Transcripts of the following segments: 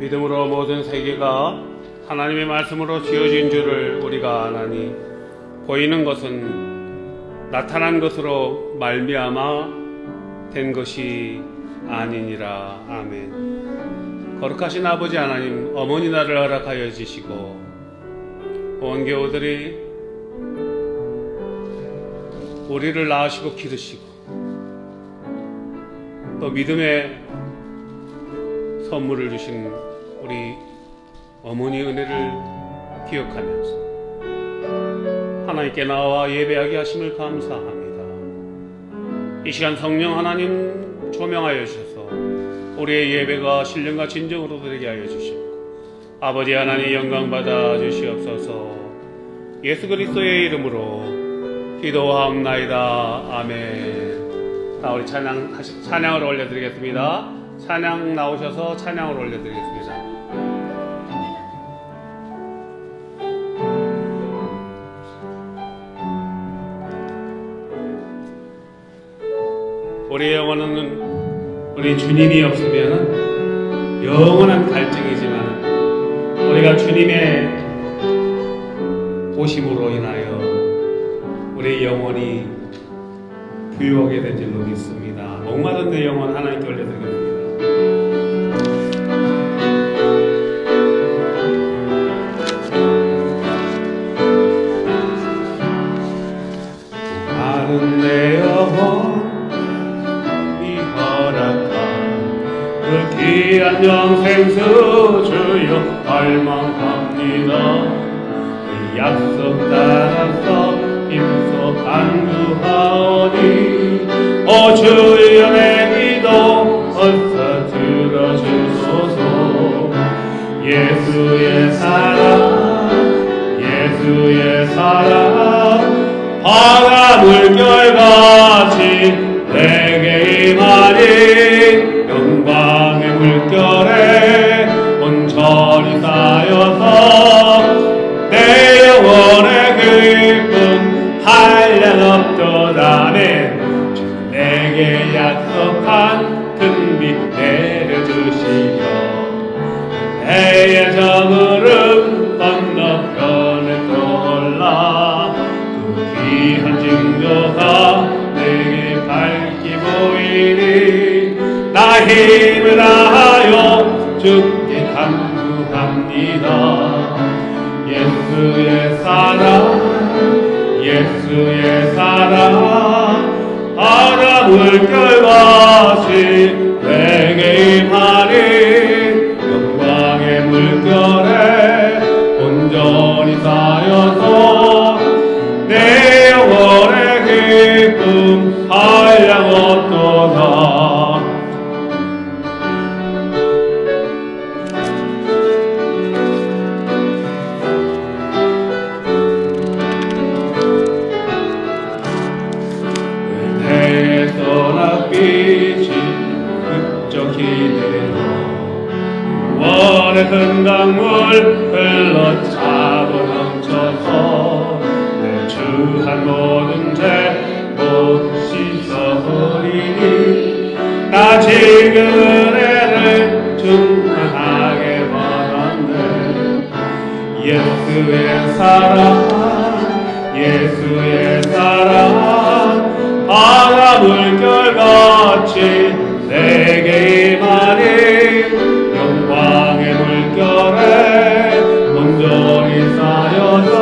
믿음으로 모든 세계가 하나님의 말씀으로 지어진 줄을 우리가 아나니 보이는 것은 나타난 것으로 말미암아 된 것이 아니니라. 아멘. 거룩하신 아버지 하나님, 어머니 날을 허락하여 주시고 온 교우들이 우리를 낳으시고 기르시고 또 믿음의 선물을 주신 우리 어머니 은혜를 기억하면서 하나님께 나와 예배하게 하심을 감사합니다. 이 시간 성령 하나님 조명하여 주셔서 우리의 예배가 신령과 진정으로 드리게 하여 주시고 아버지 하나님 영광 받아 주시옵소서. 예수 그리스도의 이름으로 기도하옵나이다. 아멘. 자, 우리 찬양을 올려드리겠습니다. 찬양 나오셔서 찬양을 올려드리겠습니다. 우리의 영혼은 우리 주님이 없으면 영원한 갈증이지만 우리가 주님의 오심으로 인하여 우리의 영혼이 부유하게 된 줄로 믿습니다. 목마른 내 영혼 하나님께 올려드리겠습니다. 목마른 내 영혼이 허락한 그 귀한 영생수 주여 갈망합니다. 그 약속 따라서 힘써 간구하오니 오 주여 내 기도 어서 들어주소서. 예수의 사랑 예수의 사랑 바다 물결같이 내게 임하니 영광의 물결에 온전히 쌓여서 내 영혼의 기쁨 한량 없도다. 내게 약속한 큰 빛 내려주시며 내의 저물음 건너편에 떠올라 그 귀한 증거가 내게 밝히 보이니 나 힘을 다하여 주께 간구합니다. 예수의 사랑 예수의 사랑 바다 물결같이 내게 임하니 영광의 물결에 온전히 쌓여서 내 영혼의 기쁨 한량 없도다. 빛이 흡족히 되어 원의 큰 강물 흘러 차고 넘쳐서 내 주한 모든 죄 못 씻어버리니 나 지금 은혜를 충만하게 받았네. 예수의 사랑 예수의 사랑 바다 물결같이 내게 임하니 영광의 물결에 온전히 쌓여서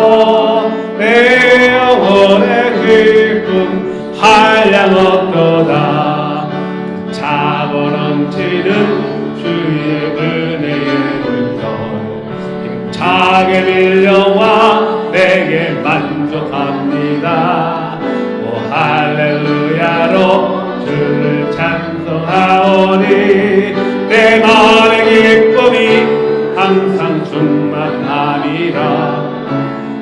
내 영혼의 기쁨 한량 없도다. 차고 넘치는 주의 은혜의 물결 힘차게 밀려와 내게 만족합니다. 할렐루야로 주를 찬송하오니 내 마음의 기쁨이 항상 충만하리라.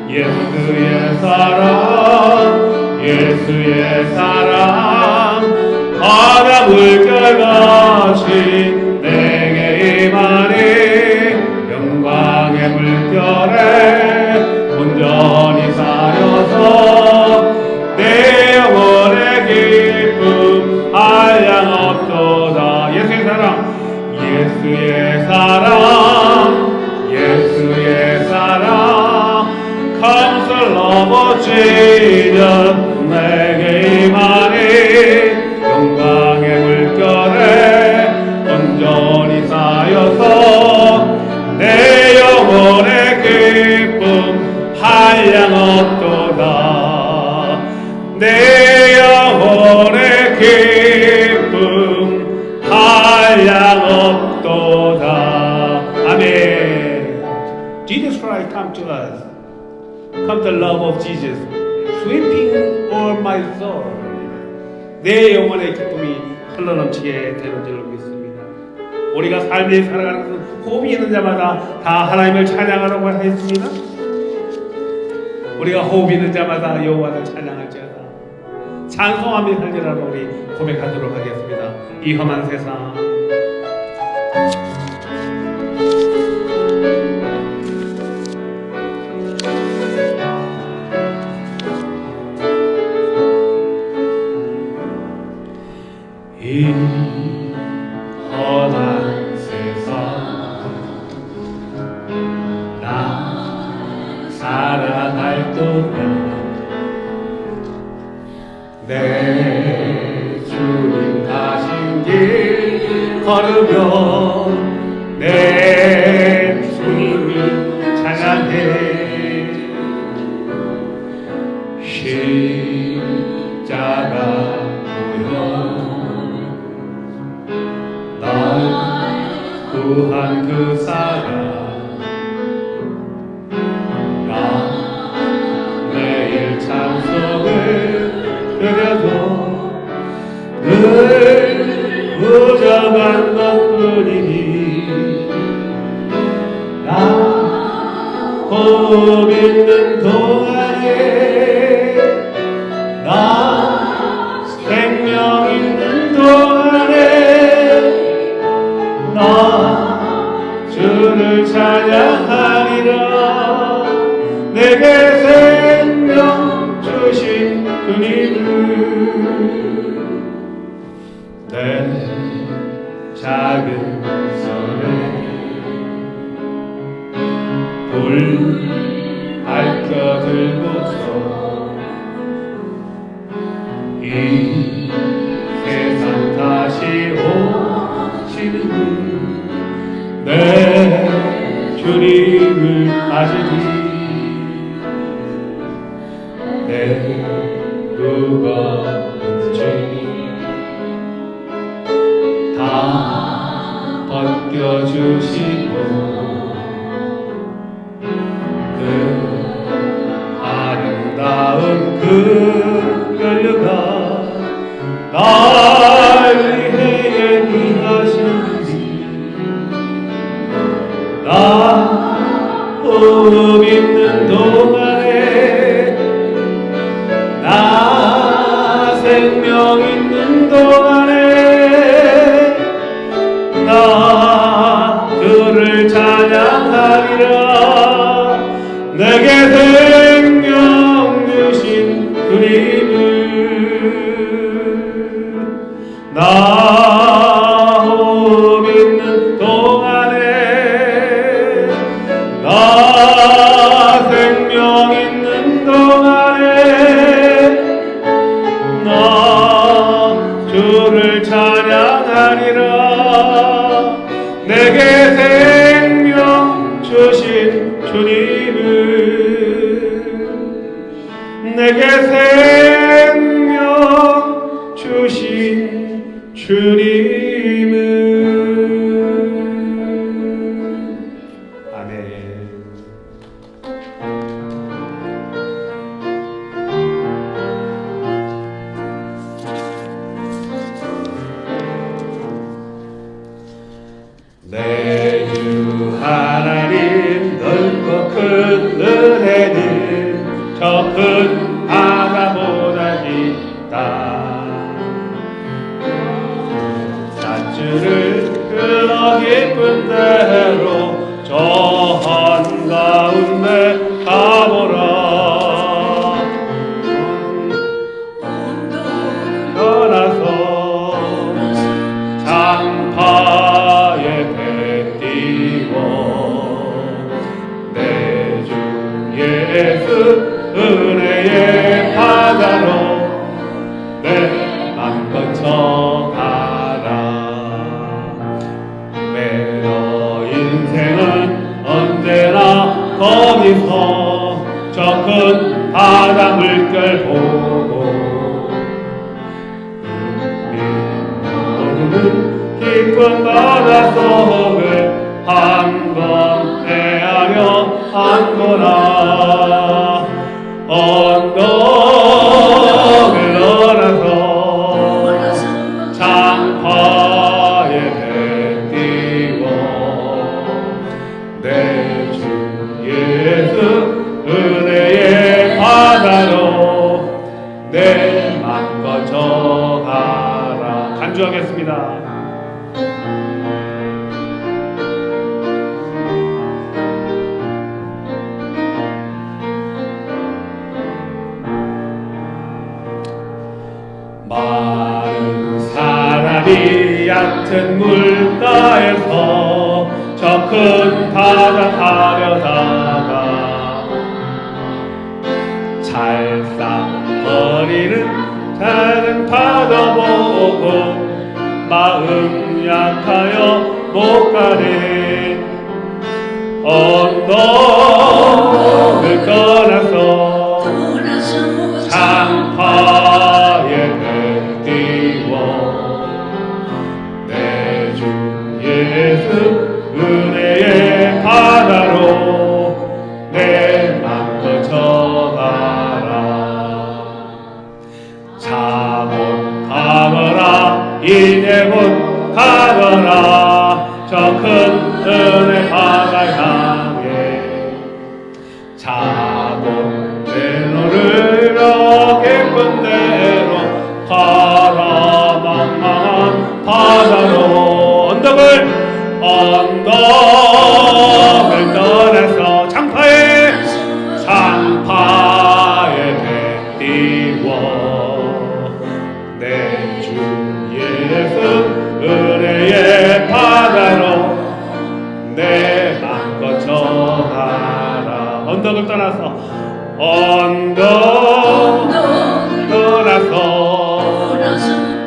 예수의 사랑 예수의 사랑 바다 물결같이 내게 임하니 영광의 물결에 온전히 쌓여서 내 영혼의 기쁨 한량 없도다. 예수의 사랑 예수의 사랑 시련 내게 임하니 영광의 물결에 온전히 쌓여서 내 영혼의 기쁨 한량 없도다. 내 영혼의 기쁨 한량 없도다. 아멘. Jesus Christ come to us. Come the love of Jesus sweeping over my soul. 내 영혼의 기쁨이 흘러넘치게 되는 줄로 믿습니다. 우리가 삶에 살아가는 것은 호흡이 있는 자마다 다 하나님을 찬양하라고 했습니다. 우리가 호흡이 있는 자마다 여호와를 찬양할지어다. 찬송하며 살리라고 우리 고백하도록 하겠습니다. 이 험한 세상 이 험한 세상 나 살아갈 동안 내 주님 가신 길 걸으며 내 주님을 찬양해 십자가 구한 그 사랑 나 매일 찬송을 드려도 늘 부족한 것뿐이니 나 호흡 있는 동안에 나 생명 있는 동안에 나 주를 찬양하리라. 내게 생명 주신 주님을 내 작은 손에 불 밝혀 들고서 이 세상 다시 오시는 내 주님을 맞으니 내 무거운 죄 다 벗겨주시고 그 아름다운 그 연료가 날 위해 행하시니 나 호흡 있는 동안에 나 생명 있는 동안에 나 주를 찬양하리라. 내게 생명 주신 주님을 나 호흡 있는 동안에 나 생명 있는 동안에 나 주를 찬양하리라. 내게 생명 주신 주님을 내게 생명 주신 주님을 아멘. 내 주 하나님 넓고 큰 은혜는 저 큰 바다보다 깊다. 잣줄을 흘러 깊은 데로 저 한가운데 가보라. 떠나서 장파에 배 띄워 내 주 예수 은혜의 바다 물결 보고 깊은 바다 속을 한번 헤아려 안거라. 언덕을 넘어서 장파에 배 띄워 내 주 예수 은혜의 바다로 내 맘 거쳐가라. 간주하겠습니다. 많은 사람이 얕은 물가에서 저 큰 바다 타려다가 찰싹거리는 작은 바다 보고 마음 약하여 못 가네. 언덕을 떠나서 장파에 배 띄워 내 주 예수 은혜의 바다로 내 맘 거쳐가라. 자못하거라 이제 곧 가거라. 저 큰 은혜 바다 향해 자못 내 너를 깊은 데로 가라. 망망한 바다로 언덕을 떠나서 장파에 배 띄워 내 주 예수 은혜의 바다로 내 맘 거쳐가라. 언덕을 떠나서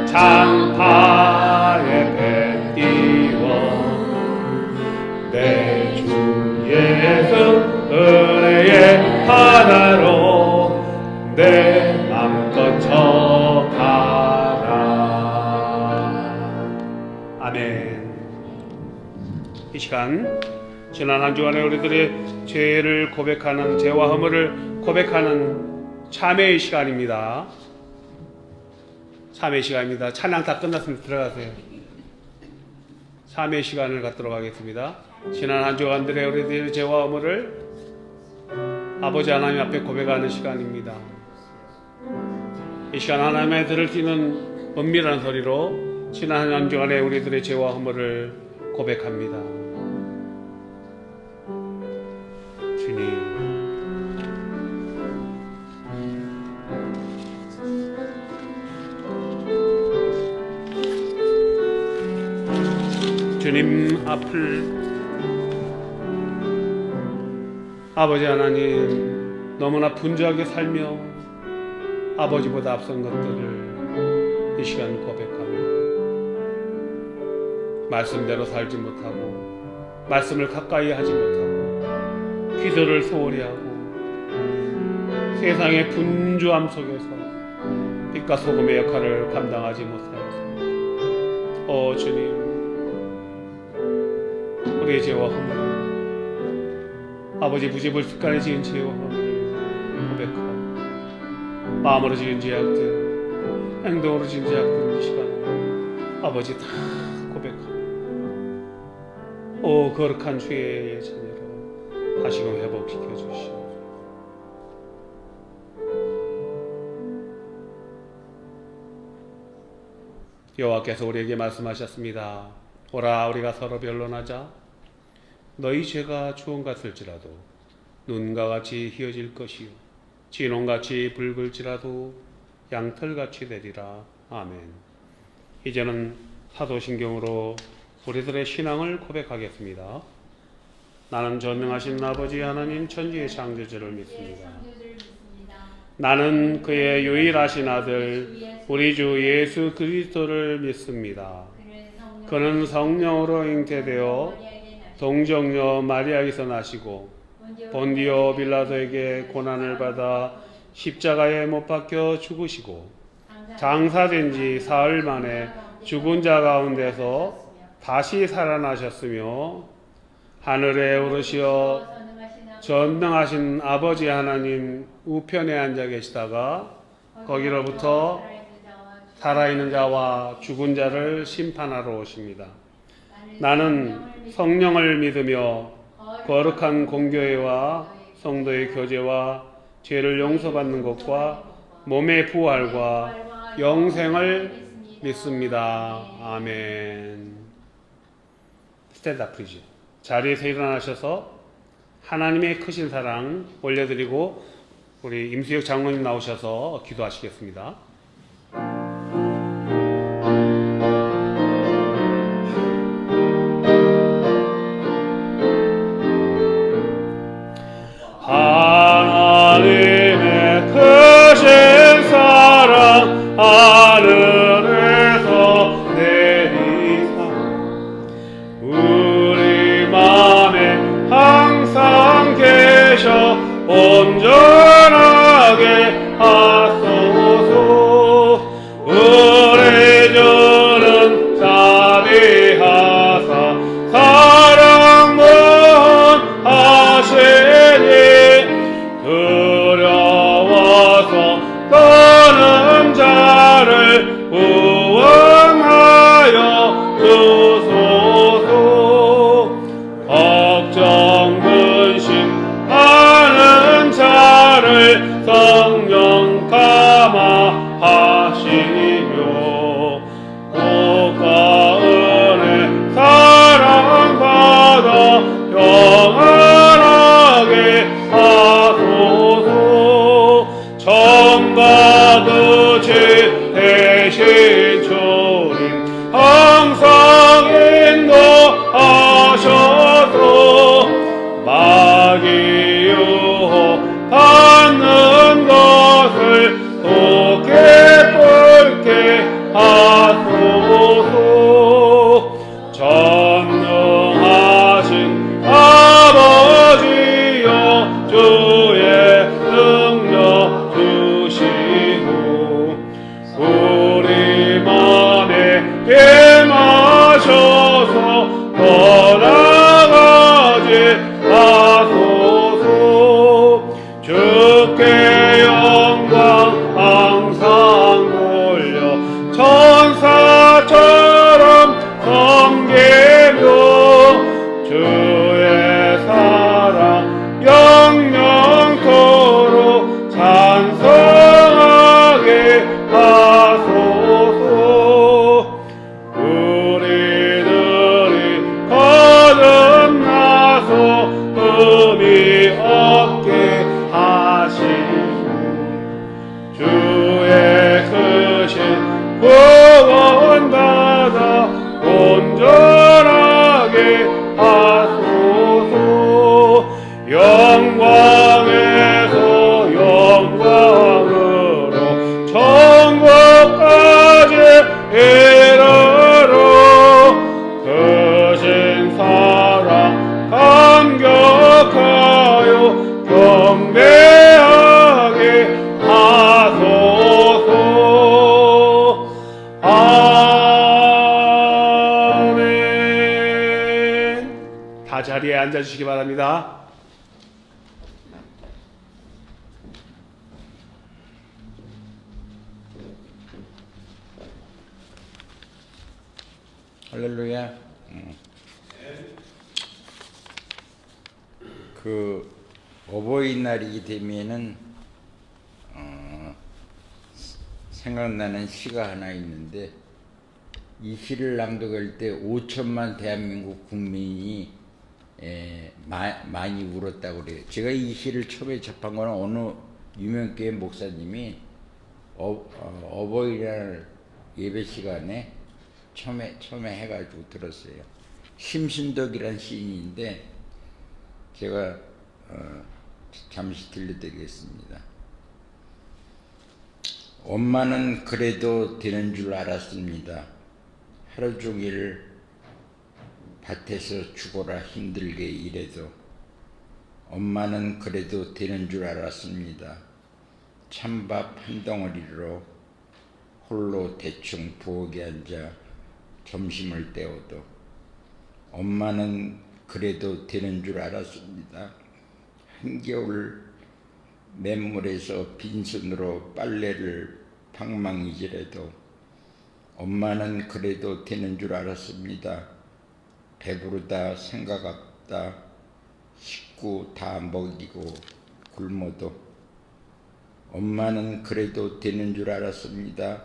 장파에 배 띄워 내 주 예수 은혜의 바다로 내 맘 거쳐가라. 아멘. 이 시간 지난 한 주간에 우리들의 죄를 고백하는, 죄와 허물을 고백하는 참회의 시간입니다. 참회 시간입니다. 찬양 다 끝났으면 들어가세요. 참회 시간을 갖도록 하겠습니다. 지난 한 주간들의 우리들의 죄와 허물을 아버지 하나님 앞에 고백하는 시간입니다. 이 시간 하나님의 들을 수 있는 은밀한 소리로 지난 한 주간의 우리들의 죄와 허물을 고백합니다. 주님, 주님 앞을 아버지 하나님 너무나 분주하게 살며 아버지보다 앞선 것들을 이 시간 고백합니다. 말씀대로 살지 못하고 말씀을 가까이 하지 못하고 기도를 소홀히 하고 세상의 분주함 속에서 빛과 소금의 역할을 감당하지 못하였습니다. 오 주님, 우리의 죄와 허물, 아버지 무지불습간에 지은 죄와 허물을 고백하고 마음으로 지은 죄악들, 행동으로 지은 죄악들 이 시간 아버지 다 고백하고 오 거룩한 주의 자녀로 다시금 회복시켜 주시오. 여호와께서 우리에게 말씀하셨습니다. 오라 우리가 서로 변론하자. 너희 죄가 주홍 같을지라도 눈과 같이 희어질 것이요 진홍같이 붉을지라도 양털같이 되리라. 아멘. 이제는 사도신경으로 우리들의 신앙을 고백하겠습니다. 나는 전능하신 아버지 하나님 천지의 창조주를 믿습니다. 나는 그의 유일하신 아들 우리 주 예수 그리스도를 믿습니다. 그는 성령으로 잉태되어 동정녀 마리아에서 나시고 본디오 빌라도에게 고난을 받아 십자가에 못 박혀 죽으시고 장사된 지 사흘 만에 죽은 자 가운데서 다시 살아나셨으며 하늘에 오르시어 전능하신 아버지 하나님 우편에 앉아 계시다가 거기로부터 살아있는 자와 죽은 자를 심판하러 오십니다. 나는 성령을 믿으며 거룩한 공교회와 성도의 교제와 죄를 용서받는 것과 몸의 부활과 영생을 믿습니다. 아멘. 스탠드업 프리즈. 자리에서 일어나셔서 하나님의 크신 사랑 올려드리고 우리 임수혁 장로님 나오셔서 기도하시겠습니다. 하나님의 크신 사랑 하늘에서 내리사 우리 맘에 항상 계셔 온전하게 하소서. 우리 주는 자비하사 사랑 무한하시니 두려워서 떠는 자를 구원하여 주소서. 걱정 근심하는 자를 성령 감화하시며 복과 은혜 사랑받아 영원하게 하소서. 정과 그치 대신 주님 항상 인도하셔서 마귀 유혹 받는 것을 돕게 뿔게 하소서. 전능하신 아버지여 주의 능력 주시고 우리 맘에 임하셔서 떠나가지 하소서. 주께 영광 항상 돌려 천사처럼 섬기며 주의 사랑 영영토록 찬송하게 하소서. 우리들이 거듭나서 의미 없게 하시고 주의 크신 구원받아 온전하게 하소서. 영광에서 영광으로 천국까지 이르러 크신 사랑 감격하여 경배하게 하소서. 아멘. 다 자리에 앉아주시기 바랍니다. 할렐루야. 그 어버이날이 되면은 생각나는 시가 하나 있는데 이 시를 낭독할 때 5천만 대한민국 국민이 많이 울었다고 그래요. 제가 이 시를 처음에 접한 거는 어느 유명교회 목사님이 어버이날 예배 시간에 처음에 해가지고 들었어요. 심신덕이란 시인인데 제가 잠시 들려드리겠습니다. 엄마는 그래도 되는 줄 알았습니다. 하루 종일 밭에서 죽어라 힘들게 일해도 엄마는 그래도 되는 줄 알았습니다. 찬밥 한 덩어리로 홀로 대충 부엌에 앉아 점심을 때워도 엄마는 그래도 되는 줄 알았습니다. 한겨울 맨물에서 빈손으로 빨래를 방망이질해도 엄마는 그래도 되는 줄 알았습니다. 배부르다 생각 없다 식구 다 먹이고 굶어도 엄마는 그래도 되는 줄 알았습니다.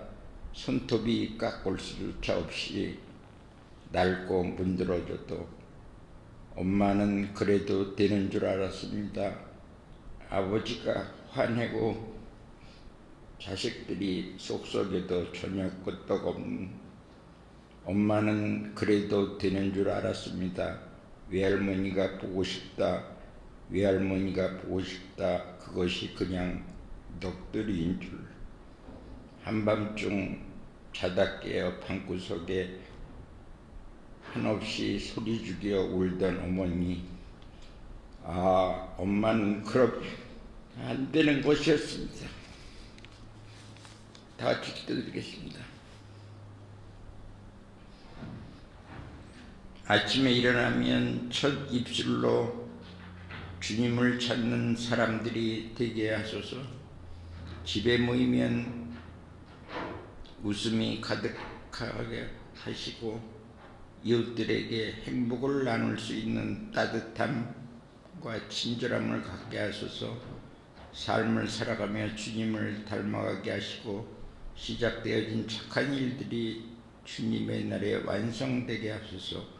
손톱이 깎을 수조차 없이 낡고 문드러져도 엄마는 그래도 되는 줄 알았습니다. 아버지가 화내고 자식들이 속썩여도 전혀 끄떡없는 엄마는 그래도 되는 줄 알았습니다. 외할머니가 보고 싶다, 외할머니가 보고 싶다, 그것이 그냥 넋두리인 줄. 한밤중 자다 깨어 방구석에 한없이 소리 죽여 울던 어머니, 아, 엄마는 그렇게 안 되는 것이었습니다. 다 같이 기도드리겠습니다. 아침에 일어나면 첫 입술로 주님을 찾는 사람들이 되게 하소서. 집에 모이면 웃음이 가득하게 하시고 이웃들에게 행복을 나눌 수 있는 따뜻함과 친절함을 갖게 하소서. 삶을 살아가며 주님을 닮아가게 하시고 시작되어진 착한 일들이 주님의 날에 완성되게 하소서.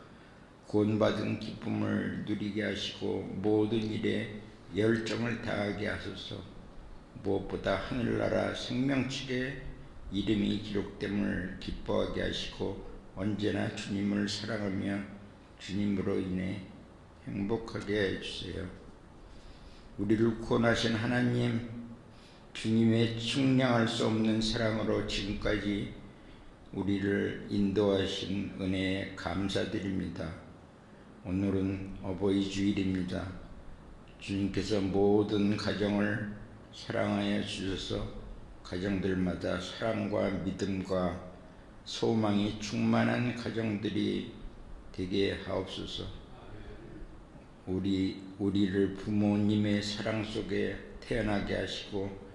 구원받은 기쁨을 누리게 하시고 모든 일에 열정을 다하게 하소서. 무엇보다 하늘나라 생명책에 이름이 기록됨을 기뻐하게 하시고 언제나 주님을 사랑하며 주님으로 인해 행복하게 해주세요. 우리를 구원하신 하나님, 주님의 측량할 수 없는 사랑으로 지금까지 우리를 인도하신 은혜에 감사드립니다. 오늘은 어버이 주일입니다. 주님께서 모든 가정을 사랑하여 주셔서 가정들마다 사랑과 믿음과 소망이 충만한 가정들이 되게 하옵소서. 우리를 부모님의 사랑 속에 태어나게 하시고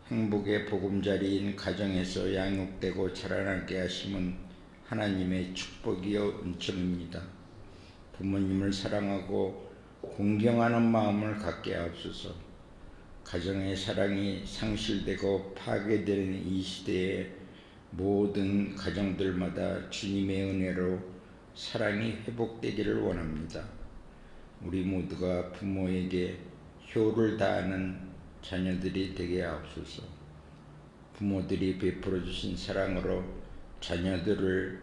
행복의 보금자리인 가정에서 양육되고 자라나게 하심은 하나님의 축복이요 은총입니다. 부모님을 사랑하고 공경하는 마음을 갖게 하옵소서. 가정의 사랑이 상실되고 파괴되는 이 시대에 모든 가정들마다 주님의 은혜로 사랑이 회복되기를 원합니다. 우리 모두가 부모에게 효를 다하는 자녀들이 되게 하옵소서. 부모들이 베풀어 주신 사랑으로 자녀들을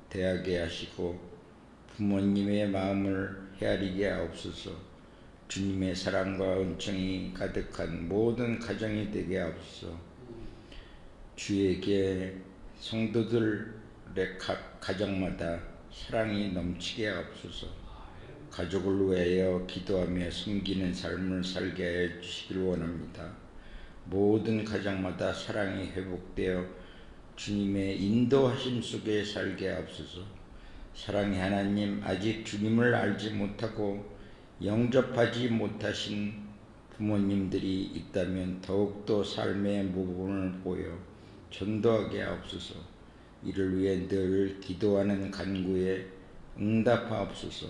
대하게 하시고 부모님의 마음을 헤아리게 하옵소서. 주님의 사랑과 은총이 가득한 모든 가정이 되게 하옵소서. 주에게 성도들의 가정마다 사랑이 넘치게 하옵소서. 가족을 위하여 기도하며 섬기는 삶을 살게 하여 주시길 원합니다. 모든 가정마다 사랑이 회복되어 주님의 인도하심 속에 살게 하옵소서. 사랑의 하나님, 아직 주님을 알지 못하고 영접하지 못하신 부모님들이 있다면 더욱더 삶의 모범을 보여 전도하게 하옵소서. 이를 위해 늘 기도하는 간구에 응답하옵소서.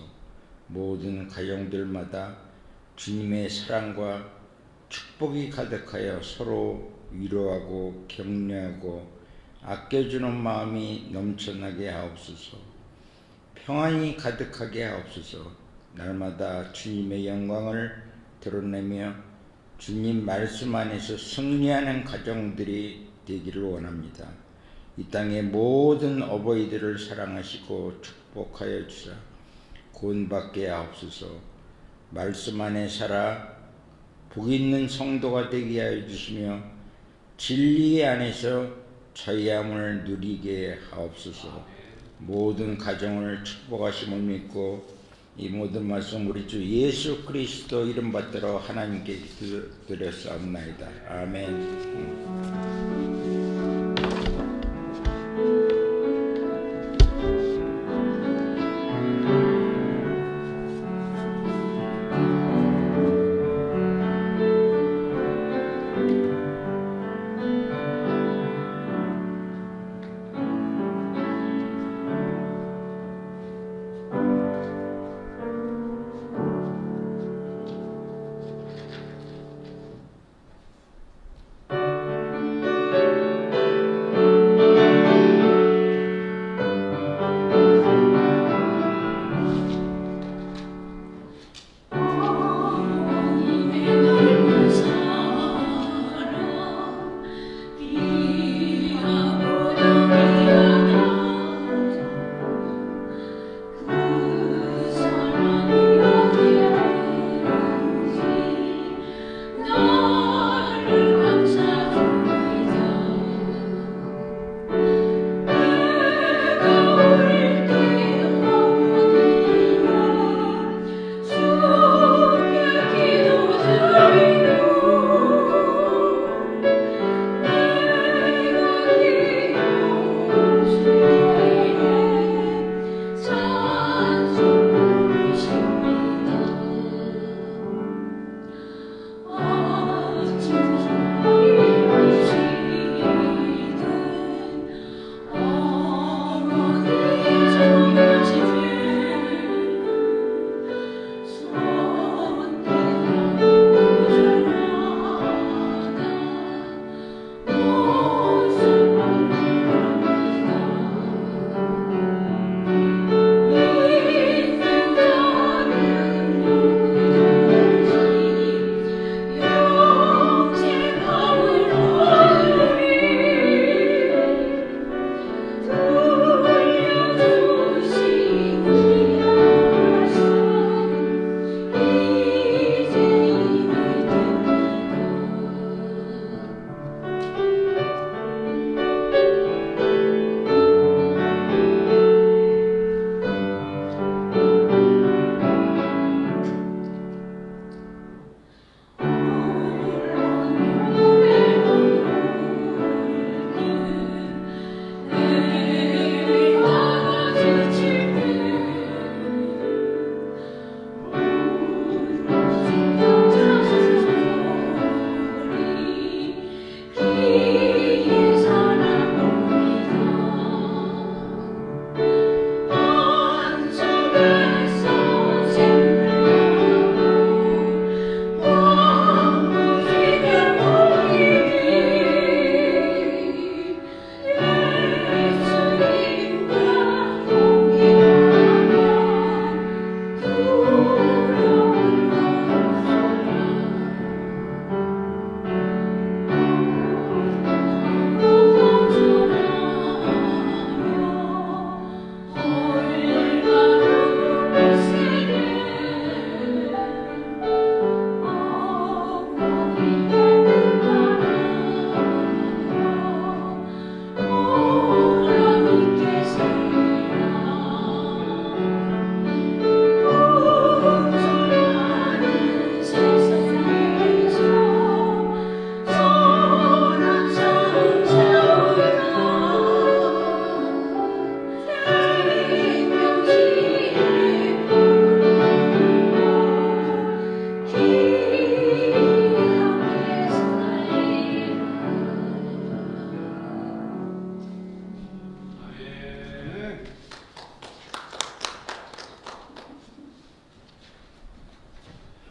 모든 가정들마다 주님의 사랑과 축복이 가득하여 서로 위로하고 격려하고 아껴주는 마음이 넘쳐나게 하옵소서. 평안이 가득하게 하옵소서. 날마다 주님의 영광을 드러내며 주님 말씀 안에서 승리하는 가정들이 되기를 원합니다. 이 땅의 모든 어버이들을 사랑하시고 축복하여 주사 구원받게 하옵소서. 말씀 안에 살아 복 있는 성도가 되게 하여 주시며 진리 안에서 자유함을 누리게 하옵소서. 모든 가정을 축복하심을 믿고 이 모든 말씀 우리 주 예수 그리스도 이름 받들어 하나님께 드렸사옵나이다. 아멘.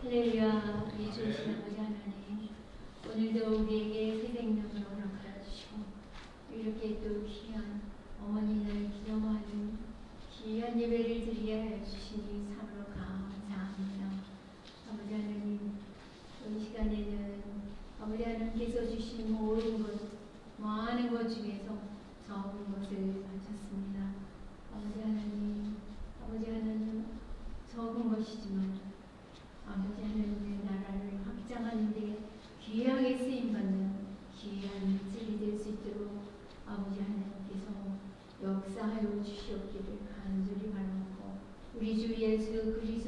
할렐루야. 우리 주신 아버지 하나님, 오늘도 우리에게 새 생명을 허락하여 주시고 이렇게 또 귀한 어머니를 기념하는 귀한 예배를 드리게 하여 주시니 참으로 감사합니다. 아버지 하나님, 이 시간에는 아버지 하나님께서 주신 모든 것, 많은 것 중에서 적은 것을 바쳤습니다. 아버지 하나님, 적은 것이지만 아버지 하나님의 나라를 확장하는 데 귀하게 쓰임받는 귀한 찔이 될 수 있도록 아버지 하나님께서 역사하여 주시옵기를 간절히 바라고 우리 주 예수 그리스도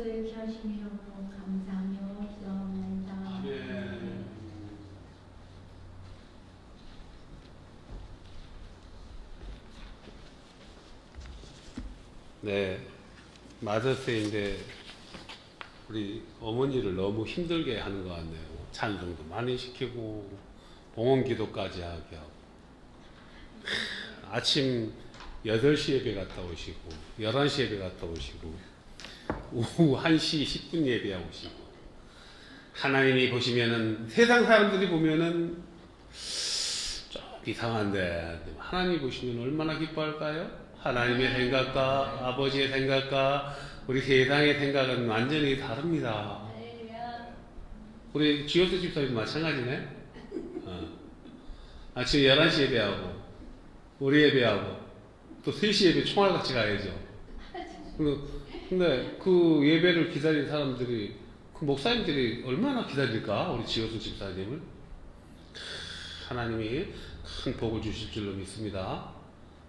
네, 마더스데이인데 우리 어머니를 너무 힘들게 하는 것 같네요. 찬송도 많이 시키고 봉헌 기도까지 하게 하고 아침 8시 예배 갔다 오시고 11시 예배 갔다 오시고 오후 1시 10분 예배하고 오시고 하나님이 보시면은 세상 사람들이 보면은 좀 이상한데 하나님이 보시면 얼마나 기뻐할까요? 하나님의 생각과 아버지의 생각과 우리 세상의 생각은 완전히 다릅니다. 우리 지효수 집사님도 마찬가지네. 아침 11시 예배하고 우리 예배하고 또 3시 예배 총알같이 가야죠. 근데 그 예배를 기다린 사람들이 그 목사님들이 얼마나 기다릴까? 우리 지효수 집사님을. 하나님이 큰 복을 주실 줄로 믿습니다.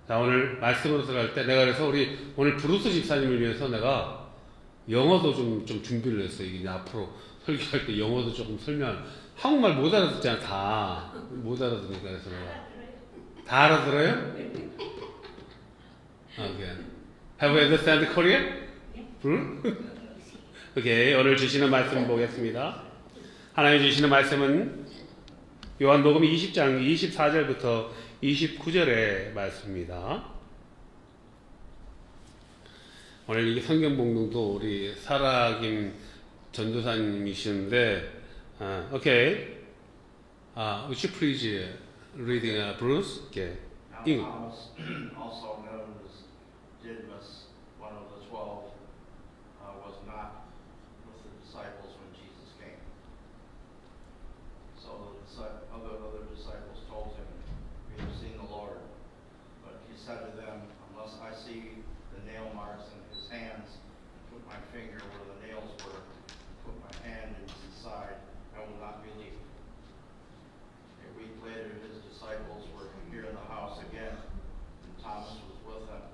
자, 오늘 말씀으로 들어갈 때 내가 그래서 우리 오늘 브루스 집사님을 위해서 내가 영어도 좀 준비를 했어요. 이게 앞으로 설교할 때 영어도 조금 설명. 한국말 못 알아듣잖아. 다 못 알아듣으니까. 그래서 내가 다 알아들어요? Okay. Have you understand Korean? 오케이. 오늘 주시는 말씀 보겠습니다. 하나님 주시는 말씀은 요한복음 20장 24절부터 29절의 말씀입니다. 오늘 이 성경 봉독도 우리 사라김 전도사님이시는데, 오케이. Would you please reading Bruce? Okay. Now Thomas, also known as Didymus, one of the 12, was not with the disciples when Jesus came. So the other disciples told him, "We have seen the Lord." But he said to them, "Unless I see the nail marks in his hands, and put my finger where the nails were, put my hand in his side, I will not believe." A week later, his disciples were here in the house again, and Thomas was with them.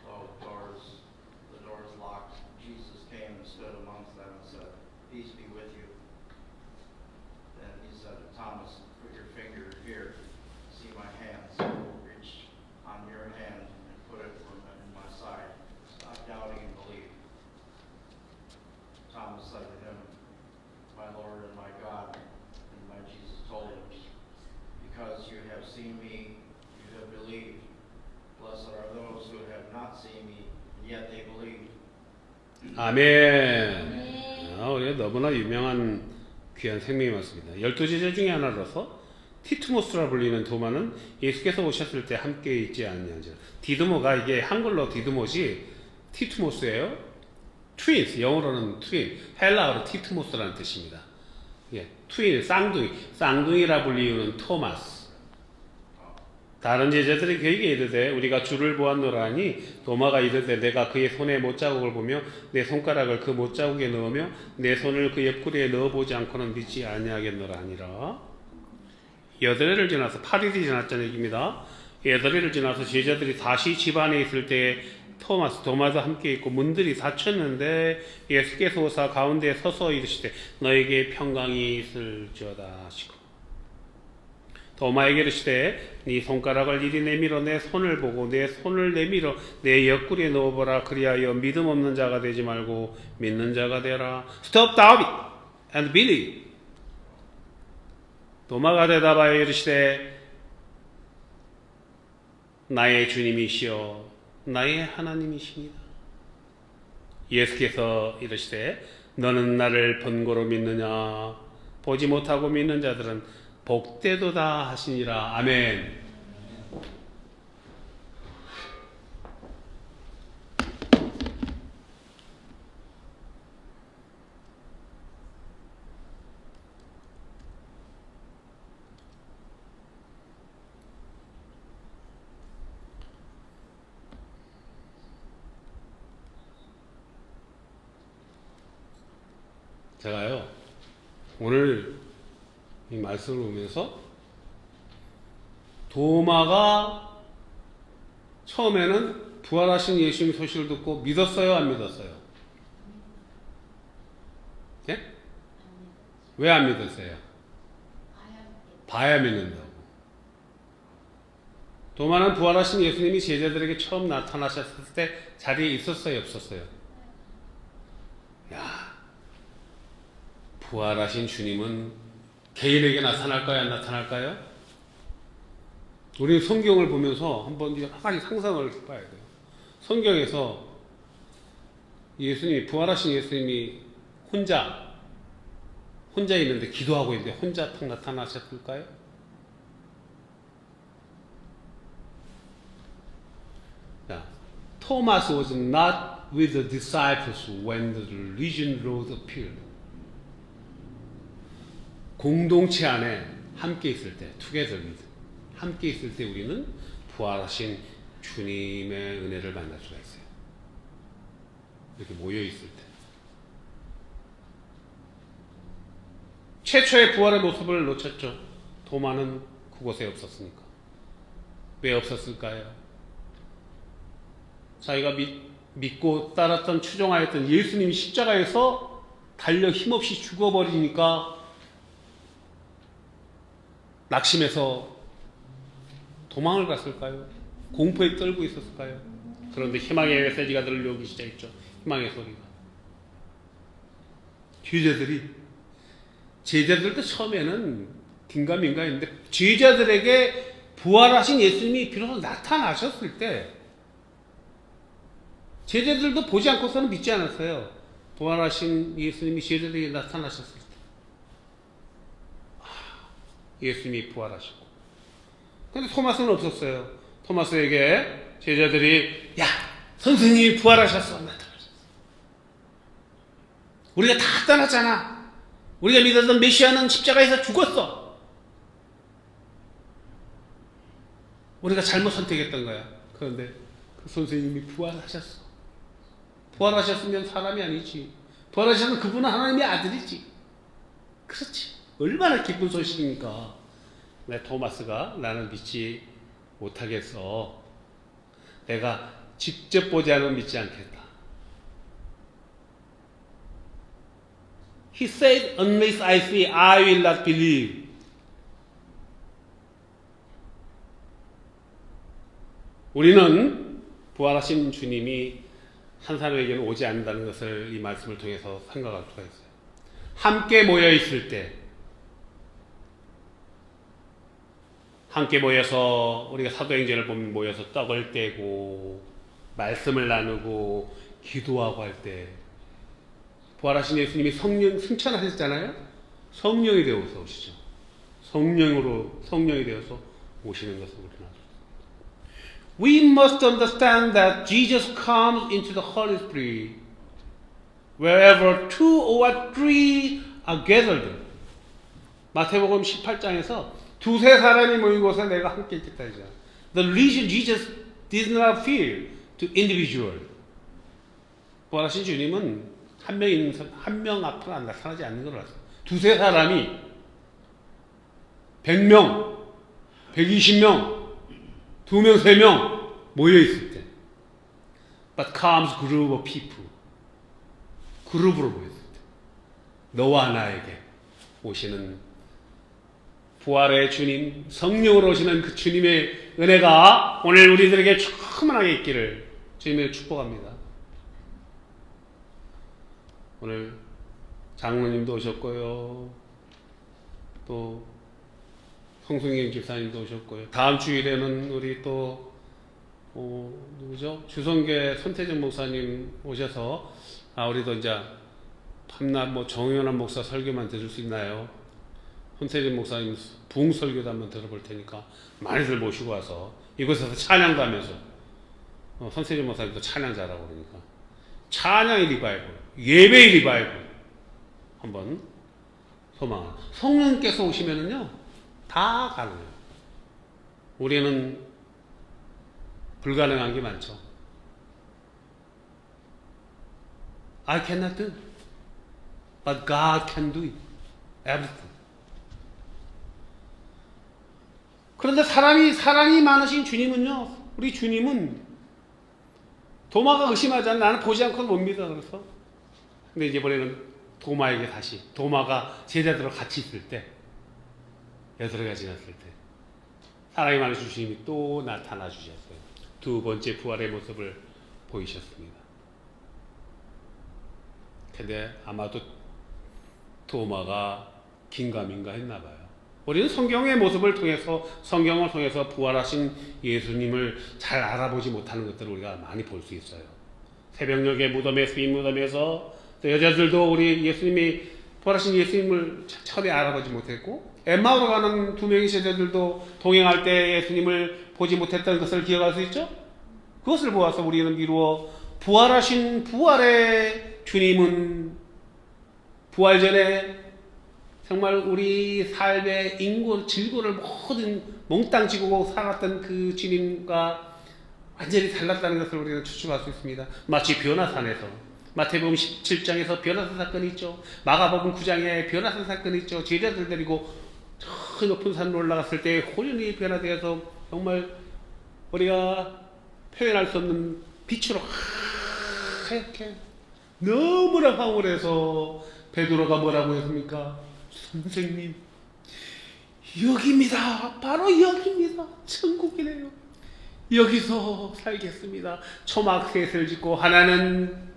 Though the doors locked, Jesus came and stood amongst them and said, "Peace be with you." Then he said to Thomas, "Put your finger here, see my hands. Reach on your hand and put it in my side. Stop doubting and believe." Thomas said to him, "My Lord and my God." And Jesus told him, "Because you have seen me, you have believed. Blessed are those who have not seen me, and yet they believed." 아멘. 우리가 너무나 유명한 귀한 생명이 맞습니다. 12제자 중에 하나로서 티투모스라 불리는 도마는 예수께서 오셨을 때 함께 있지 않냐죠. 디드모가 이게 한글로 디드모지 티투모스예요. 트윈스, 영어로는 트윈, 헬라어로 티투모스라는 뜻입니다. 예, 트윈, 쌍둥이라 불리우는 토마스. 다른 제자들이 그에게 이르되 우리가 주를 보았노라 하니 도마가 이르되 내가 그의 손에 못자국을 보며 내 손가락을 그 못자국에 넣으며 내 손을 그 옆구리에 넣어보지 않고는 믿지 아니하겠노라 하니라. 8일을 지나서 8일이 지났다는 얘기입니다. 8일을 지나서 제자들이 다시 집 안에 있을 때에 도마도 함께 있고 문들이 닫혔는데 예수께서 오사 가운데 서서 이르시되 너에게 평강이 있을지어다 하시고 도마에게 이르시되 네 손가락을 이리 내밀어 내 손을 보고 내 손을 내밀어 내 옆구리에 넣어보라. 그리하여 믿음 없는 자가 되지 말고 믿는 자가 되라. Stop doubting and believe. 도마가 대답하여 이르시되 나의 주님이시여 나의 하나님이십니다. 예수께서 이르시되 너는 나를 본고로 믿느냐. 보지 못하고 믿는 자들은 복되도다 하시니라. 아멘. 제가요 오늘 이 말씀을 보면서 도마가 처음에는 부활하신 예수님 소식을 듣고 믿었어요, 안 믿었어요? 예? 왜 안 믿었어요? 봐야 믿는다고. 도마는 부활하신 예수님이 제자들에게 처음 나타나셨을 때 자리에 있었어요, 없었어요? 야, 부활하신 주님은 개인에게 나타날까요, 안 나타날까요? 우리는 성경을 보면서 한번 한 가지 상상을 해봐야 돼요. 성경에서 예수님이, 부활하신 예수님이 혼자 있는데, 기도하고 있는데 혼자 탁 나타나셨을까요? 자, Thomas was not with the disciples when the risen Lord appeared. 공동체 안에 함께 있을 때, together with, 함께 있을 때 우리는 부활하신 주님의 은혜를 만날 수가 있어요. 이렇게 모여 있을 때. 최초의 부활의 모습을 놓쳤죠. 도마는 그곳에 없었으니까. 왜 없었을까요? 자기가 믿고 따랐던, 추종하였던 예수님이 십자가에서 달려 힘없이 죽어버리니까 낙심해서 도망을 갔을까요? 공포에 떨고 있었을까요? 그런데 희망의 메시지가 들려오기 시작했죠. 희망의 소리가. 제자들도 처음에는 긴가민가했는데, 제자들에게 부활하신 예수님이 비로소 나타나셨을 때 제자들도 보지 않고서는 믿지 않았어요. 부활하신 예수님이 제자들에게 나타나셨을 때 예수님이 부활하시고. 근데 토마스는 없었어요. 토마스에게 제자들이, 야, 선생님이 부활하셨어, 나타나셨어. 우리가 다 떠났잖아. 우리가 믿었던 메시아는 십자가에서 죽었어. 우리가 잘못 선택했던 거야. 그런데 그 선생님이 부활하셨어. 부활하셨으면 사람이 아니지. 부활하셨으면 그분은 하나님의 아들이지. 그렇지. 얼마나 기쁜 소식입니까? 내 토마스가 나는 믿지 못하겠어. 내가 직접 보지 않으면 믿지 않겠다. He said, unless I see, I will not believe. 우리는 부활하신 주님이 한 사람에게는 오지 않는다는 것을 이 말씀을 통해서 생각할 수가 있어요. 함께 모여 있을 때, 함께 모여서 우리가 사도행전을 보면 모여서 떡을 떼고 말씀을 나누고 기도하고 할 때, 부활하신 예수님이 성령 승천하셨잖아요. 성령이 되어서 오시죠. 성령이 되어서 오시는 것을 우리는 알죠. We must understand that Jesus comes into the Holy Spirit wherever 2 or 3 are gathered. 마태복음 18장에서 두세 사람이 모인 곳에 내가 함께 있겠다 이잖아. The reason Jesus did not appear to individual. 부활하신 주님은 한 명 앞으로 안 나타나지 않는 걸 알았어요. 두세 사람이 100명, 120명, 2명, 3명 모여 있을 때, but comes group of people, 그룹으로 모였을 때, 너와 나에게 오시는 부활의 주님, 성령으로 오시는 그 주님의 은혜가 오늘 우리들에게 충만하게 있기를 주님을 축복합니다. 오늘 장로님도 오셨고요, 또 성승경 집사님도 오셨고요. 다음 주일에는 우리 또 누구죠? 주성계 손태준 목사님 오셔서 우리도 이제 밤낮 정연한 목사 설교만 들을 수 있나요? 손태준 목사님 부흥 설교도 한번 들어볼 테니까 많이들 모시고 와서 이곳에서 찬양도 하면서 손태준 목사님도 찬양 잘하고 그러니까 찬양의 리바이벌, 예배의 리바이벌 한번 소망합니다. 성령께서 오시면은요 다 가능해요. 우리는 불가능한 게 많죠. I cannot do, but God can do it. Everything. 그런데 사랑이 많으신 주님은요, 우리 주님은 도마가 의심하잖아. 나는 보지 않고 못 믿어. 그래서 근데 이번에는 도마에게 다시, 도마가 제자들과 같이 있을 때, 여드레가 지났을 때 하나님 안에 주님이 또 나타나 주셨어요. 두 번째 부활의 모습을 보이셨습니다. 근데 아마도 도마가 긴가민가 했나 봐요. 우리는 성경의 모습을 통해서, 성경을 통해서 부활하신 예수님을 잘 알아보지 못하는 것들을 우리가 많이 볼 수 있어요. 새벽녘에 무덤에, 수임 무덤에서 또 여자들도 우리 예수님이, 부활하신 예수님을 처음에 알아보지 못했고, 엠마오로 가는 두 명의 제자들도 동행할 때 예수님을 보지 못했던 것을 기억할 수 있죠? 그것을 보아서 우리는 미루어 부활하신 부활의 주님은 부활 전에 정말 우리 삶의 인고, 질고를 모든 몽땅 지고 살았던 그 주님과 완전히 달랐다는 것을 우리는 추측할 수 있습니다. 마치 변화산에서, 마태복음 17장에서 변화산 사건이 있죠. 마가복음 9장에 변화산 사건이 있죠. 제자들 데리고 저 높은 산으로 올라갔을 때 혼연히 변화되어서 정말 우리가 표현할 수 없는 빛으로 하얗게 너무나 황홀해서 베드로가 뭐라고 했습니까? 선생님, 여기입니다. 바로 여기입니다. 천국이네요. 여기서 살겠습니다. 초막셋을 짓고, 하나는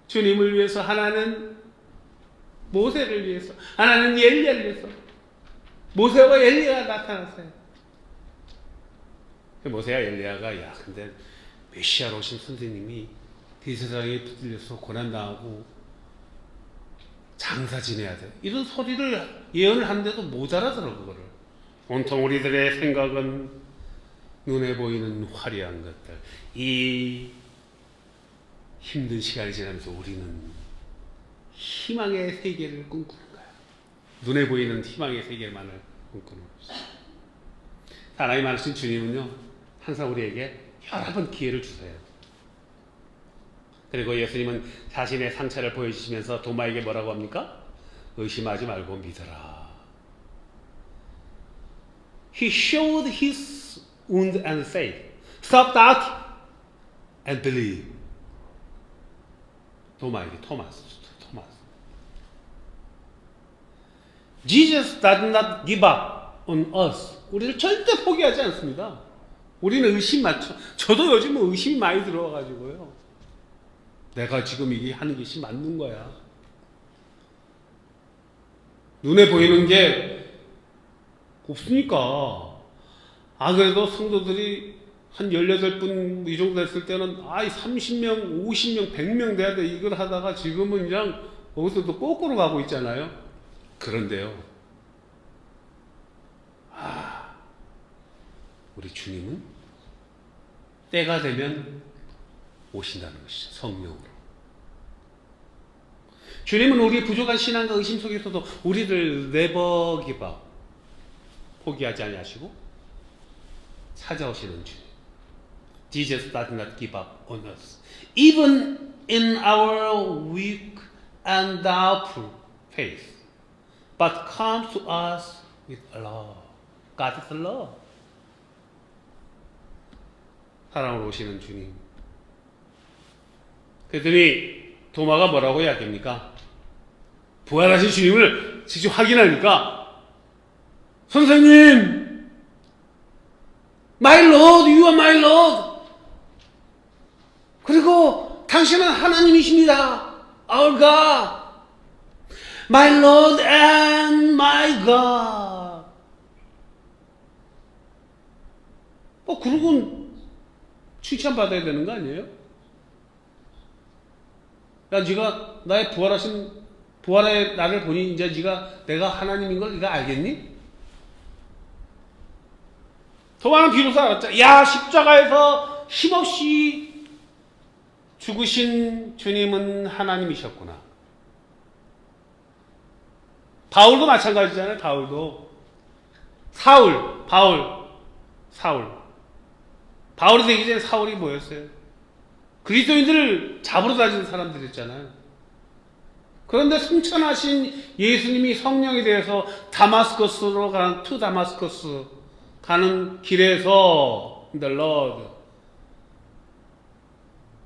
주님을 위해서, 하나는 모세를 위해서, 하나는 엘리야를 위해서. 모세와 엘리야가 나타났어요. 모세와 엘리야가, 야, 근데 메시아로 오신 선생님이 이 세상에 붙들려서 고난당하고 장사 지내야 돼, 이런 소리를 예언을 하는데도 못 알아들어. 그거를 온통 우리들의 생각은 눈에 보이는 화려한 것들, 이 힘든 시간이 지나면서 우리는 희망의 세계를 꿈꾸는 거야. 눈에 보이는 희망의 세계만을 꿈꾸는 것이죠. 하나님 하신 주님은요, 항상 우리에게 여러 번 기회를 주세요. 그리고 예수님은 자신의 상처를 보여주시면서 도마에게 뭐라고 합니까? 의심하지 말고 믿어라. He showed his wound and faith. Stop that and believe. 도마에게, 토마스. Jesus does not give up on us. 우리를 절대 포기하지 않습니다. 우리는 의심 많죠. 저도 요즘 의심이 많이 들어와가지고요. 내가 지금 이게 하는 것이 맞는 거야. 눈에 보이는 게 없으니까. 그래도 성도들이 한 18분 이 정도 됐을 때는 30명, 50명, 100명 돼야 돼, 이걸 하다가 지금은 그냥 거기서도 거꾸로 가고 있잖아요. 그런데요, 우리 주님은 때가 되면 오신다는 것이죠. 성령으로. 주님은 우리의 부족한 신앙과 의심 속에서도 우리를 never give up, 포기하지 아니하시고 찾아오시는 주님. Jesus does not give up on us. Even in our weak and doubtful faith, but comes to us with love. God is love. 사랑으로 오시는 주님. 그랬더니 도마가 뭐라고 이야기합니까? 부활하신 주님을 직접 확인하니까, 선생님, my Lord, you are my Lord. 그리고 당신은 하나님이십니다. Our God, my Lord and my God. 그러고 칭찬받아야 되는 거 아니에요? 야, 네가 나의 부활의 나를 보니 이제 내가 하나님인 걸 네가 알겠니? 도마는 비로소 알았죠. 야, 십자가에서 힘없이 죽으신 주님은 하나님이셨구나. 바울도 마찬가지잖아요. 바울도 바울이 되기 전에 사울이 뭐였어요? 그리스도인들을 잡으러 다니는 사람들이었잖아요. 그런데 승천하신 예수님이 성령에 대해서 다마스커스로 가는, 투 다마스커스 가는 길에서 the Lord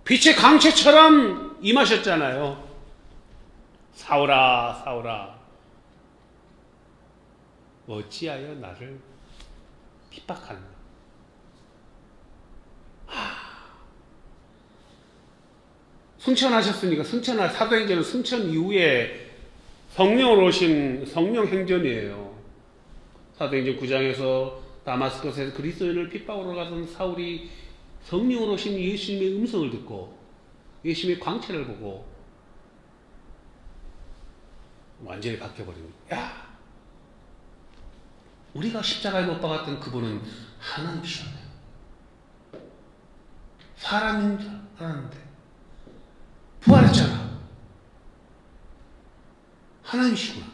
빛의 강체처럼 임하셨잖아요. 사울아, 사울아, 어찌하여 나를 핍박하는 거예요. 승천하셨으니까 사도행전은 승천 이후에 성령으로 오신 성령 행전이에요. 사도행전 9장에서 다마스커스에서 그리스도인을 핍박으로 가던 사울이 성령으로 오신 예수님의 음성을 듣고 예수님의 광채를 보고 완전히 바뀌어버립니다. 야, 우리가 십자가에 못 박았던 그분은 하나님이셨네요. 사람인 줄 알았는데 부활했잖아. 하나님이시구나.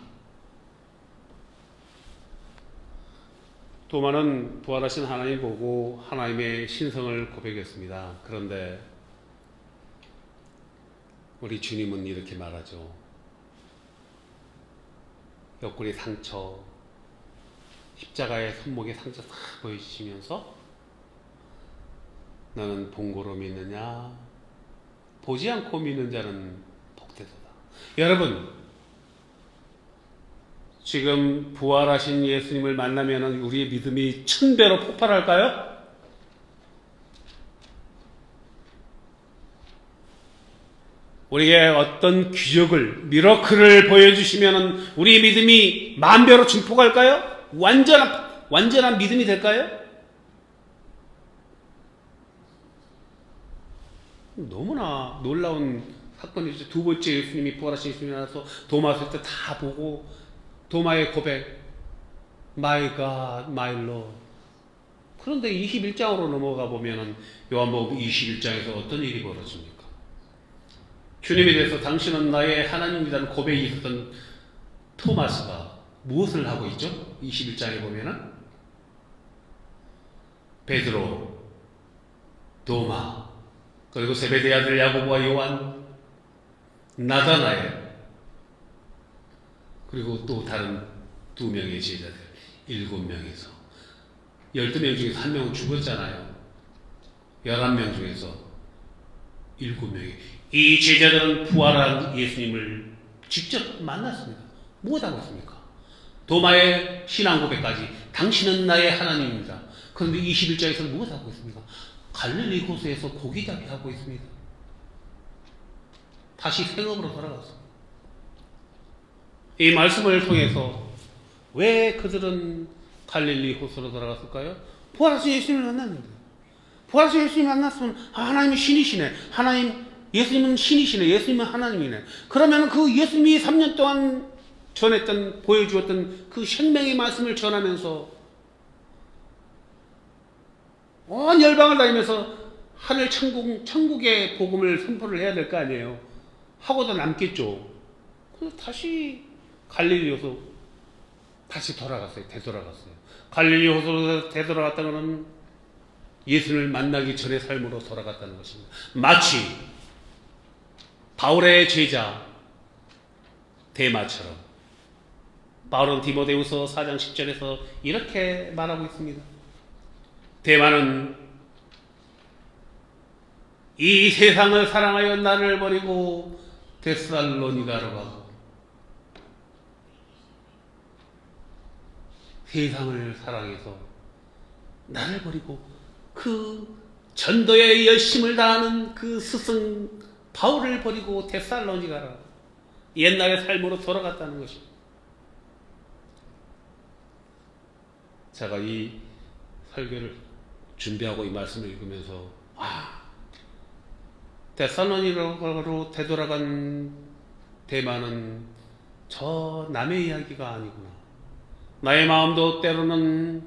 도마는 부활하신 하나님 보고 하나님의 신성을 고백했습니다. 그런데 우리 주님은 이렇게 말하죠. 옆구리 상처, 십자가의 손목에 상처 다 보여주시면서 너는 본고로 믿느냐? 보지 않고 믿는 자는 복되도다. 여러분, 지금 부활하신 예수님을 만나면 우리의 믿음이 1000배로 폭발할까요? 우리에게 어떤 기적을, 미러클을 보여주시면 우리의 믿음이 10,000배로 증폭할까요? 완전한 믿음이 될까요? 너무나 놀라운 사건이죠. 두 번째 예수님이 부활하신 예수님이 나서 도마 왔을 때 다 보고 도마의 고백, My God, My Lord. 그런데 21장으로 넘어가 보면은 요한복음 21장에서 어떤 일이 벌어집니까? 주님에 대해서 당신은 나의 하나님이라는 고백이 있었던 토마스가 무엇을 하고 있죠? 21장에 보면은 베드로, 도마, 그리고 세베대의 아들 야고보와 요한, 나다나엘, 그리고 또 다른 2명의 제자들, 7명에서 12명 중에서 1명은 죽었잖아요. 11명 중에서 7명이 이 제자들은 부활한 예수님을 직접 만났습니다. 무엇하고 있습니까? 도마의 신앙 고백까지 당신은 나의 하나님입니다. 그런데 21장에서는 무엇하고 있습니까? 갈릴리 호수에서 고기잡이 하고 있습니다. 다시 생업으로 돌아갔습니다. 이 말씀을 통해서 왜 그들은 갈릴리 호수로 돌아갔을까요? 부활하신 예수님을 만났는데, 부활하신 예수님을 만났으면 하나님이 신이시네, 예수님은 신이시네, 예수님은 하나님이네. 그러면 그 예수님이 3년 동안 보여주었던 그 생명의 말씀을 전하면서 온 열방을 다니면서 하늘 천국의 복음을 선포를 해야 될 거 아니에요. 하고도 남겠죠. 그래서 다시 갈릴리 호수 다시 되돌아갔어요. 갈릴리 호수로 되돌아갔다는 것은 예수님을 만나기 전의 삶으로 돌아갔다는 것입니다. 마치 바울의 제자 데마처럼. 바울은 디모데후서 4장 10절에서 이렇게 말하고 있습니다. 데마는 이 세상을 사랑하여 나를 버리고 데살로니가로 가고, 세상을 사랑해서 나를 버리고 그 전도에 열심을 다하는 그 스승 바울을 버리고 데살로니가로 옛날의 삶으로 돌아갔다는 것입니다. 제가 이 설교를 준비하고 이 말씀을 읽으면서 데살로니가로 되돌아간 데마는 저 남의 이야기가 아니구나. 나의 마음도 때로는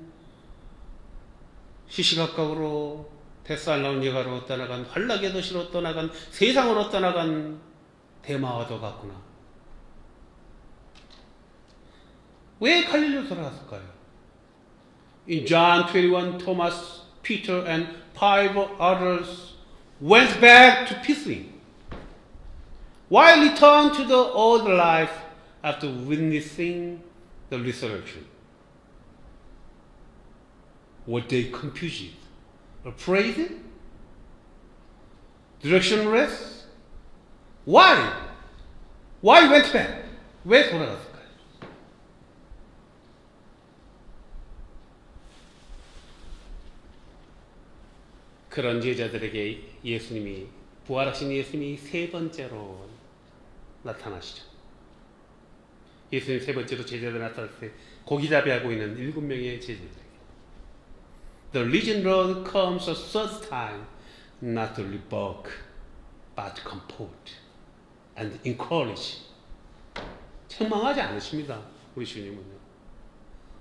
시시각각으로 데살로니가로 떠나간, 환락의 도시로 떠나간, 세상으로 떠나간 데마와도 같구나. 왜 갈릴리로 돌아갔을까요? In John 21, Thomas, Peter, and 5 others went back to Pisidia, while returned to the old life after witnessing the resurrection. Were they confused, afraid, directionless? Why? Why went back? 왜 돌아갔을까요? 그런 제자들에게 예수님이, 부활하신 예수님이 세 번째로 나타나시죠. 예수님 세 번째로 제자들 나타날 때 고기잡이하고 있는 7명의 제자들에게 The risen Lord comes a third time not to rebuke but to comfort and encourage. 책망하지 않으십니다. 우리 주님은요.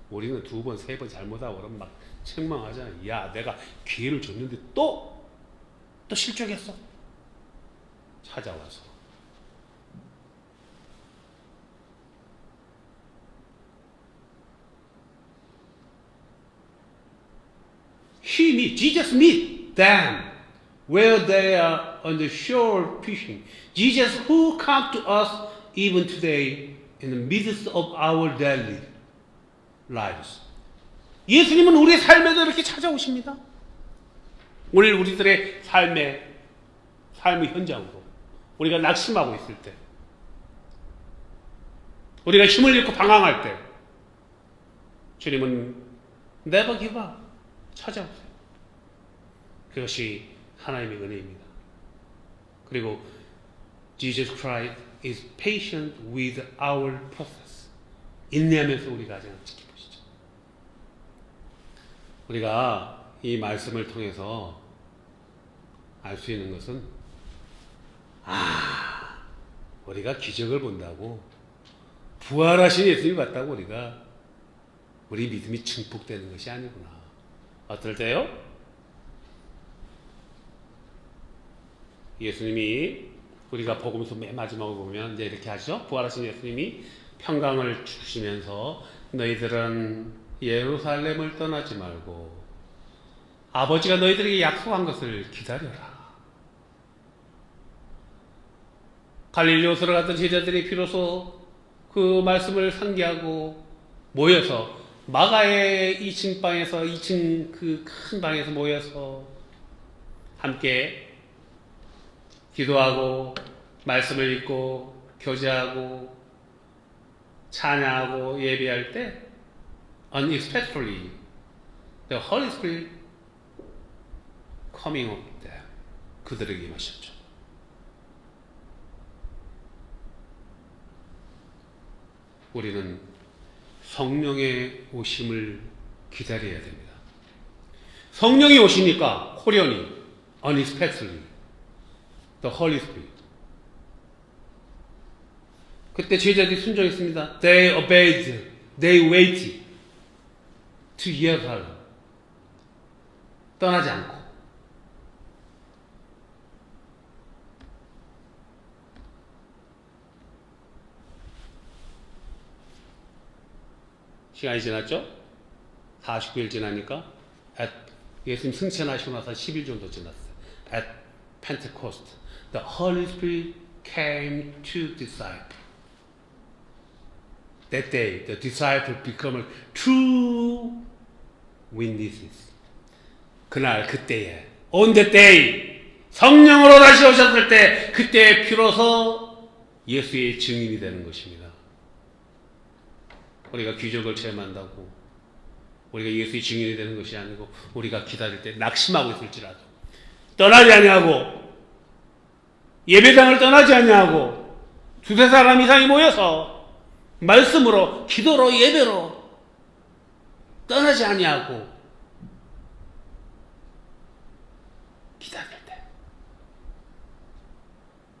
우리는 2번, 3번 잘못하고 그러면 막 책망하잖아요. 야, 내가 기회를 줬는데 또 실족했어. 찾아와서 Jesus meet them where they are on the shore fishing. Jesus who come to us even today in the midst of our daily lives. 예수님은 우리의 삶에도 이렇게 찾아오십니다. 오늘 우리들의 삶의 현장으로 우리가 낙심하고 있을 때, 우리가 힘을 잃고 방황할 때 주님은 never give up, 찾아오세요. 그것이 하나님의 은혜입니다. 그리고 Jesus Christ is patient with our process. 인내하면서 우리 가정을 지켜보시죠. 우리가 이 말씀을 통해서 알 수 있는 것은, 우리가 기적을 본다고, 부활하신 예수님을 봤다고 우리 믿음이 증폭되는 것이 아니구나. 어떨 때요? 예수님이, 우리가 복음서 맨 마지막을 보면 이제 이렇게 하죠. 부활하신 예수님이 평강을 주시면서 너희들은 예루살렘을 떠나지 말고 아버지가 너희들에게 약속한 것을 기다려라. 갈릴리오스로 갔던 제자들이 비로소 그 말씀을 상기하고 모여서 마가의 2층 방에서, 2층 그 큰 방에서 모여서 함께 기도하고 말씀을 읽고 교제하고 찬양하고 예배할 때 unexpectedly the Holy Spirit coming up there, 그들에게 임하셨죠. 우리는 성령의 오심을 기다려야 됩니다. 성령이 오시니까 호련히 unexpectedly the Holy Spirit. 그때 제자들이 순종했습니다. They obeyed, they waited to Jerusalem. 떠나지 않고. 시간이 지났죠? 49일 지나니까 예수님 승천하시고 나서 10일 정도 지났어요. At Pentecost, the Holy Spirit came to disciples. That day, the disciples become true witnesses. 그날, 그때에, on that day, 성령으로 다시 오셨을 때, 그때 비로소 예수의 증인이 되는 것입니다. 우리가 기적을 체험한다고 우리가 예수의 증인이 되는 것이 아니고, 우리가 기다릴 때 낙심하고 있을지라도 떠나지 아니하고, 예배당을 떠나지 아니하고, 2-3 사람 이상이 모여서 말씀으로, 기도로, 예배로 떠나지 아니하고 기다릴 때,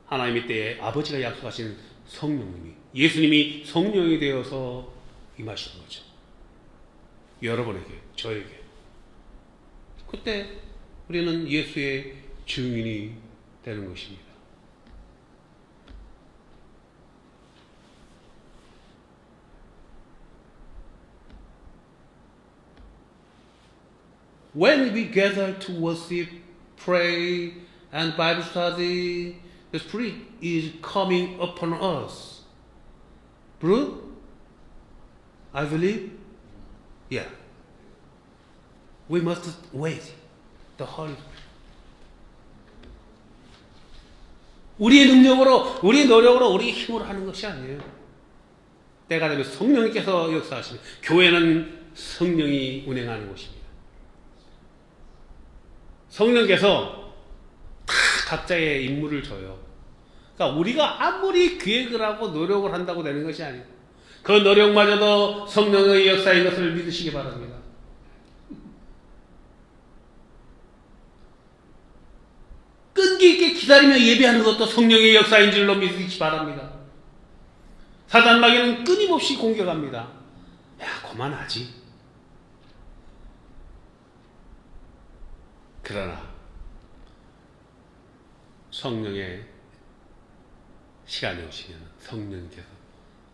하나님의 때에 아버지가 약속하신 성령님이, 예수님이 성령이 되어서 임하시는 거죠. 여러분에게, 저에게. 그때 우리는 예수의 증인이 되는 것입니다. When we gather to worship, pray, and Bible study, the Spirit is coming upon us. True? I believe? Yeah. We must wait the Holy Spirit. 우리의 능력으로, 우리의 노력으로, 우리의 힘으로 하는 것이 아니에요. 때가 되면 성령님께서 역사하시는, 교회는 성령이 운행하는 곳입니다. 성령께서 다 각자의 임무를 줘요. 그러니까 우리가 아무리 계획을 하고 노력을 한다고 되는 것이 아니고 그 노력마저도 성령의 역사인 것을 믿으시기 바랍니다. 끈기 있게 기다리며 예배하는 것도 성령의 역사인 줄로 믿으시기 바랍니다. 사단 마귀는 끊임없이 공격합니다. 야, 그만하지. 그러나 성령의 시간이 오시면 성령께서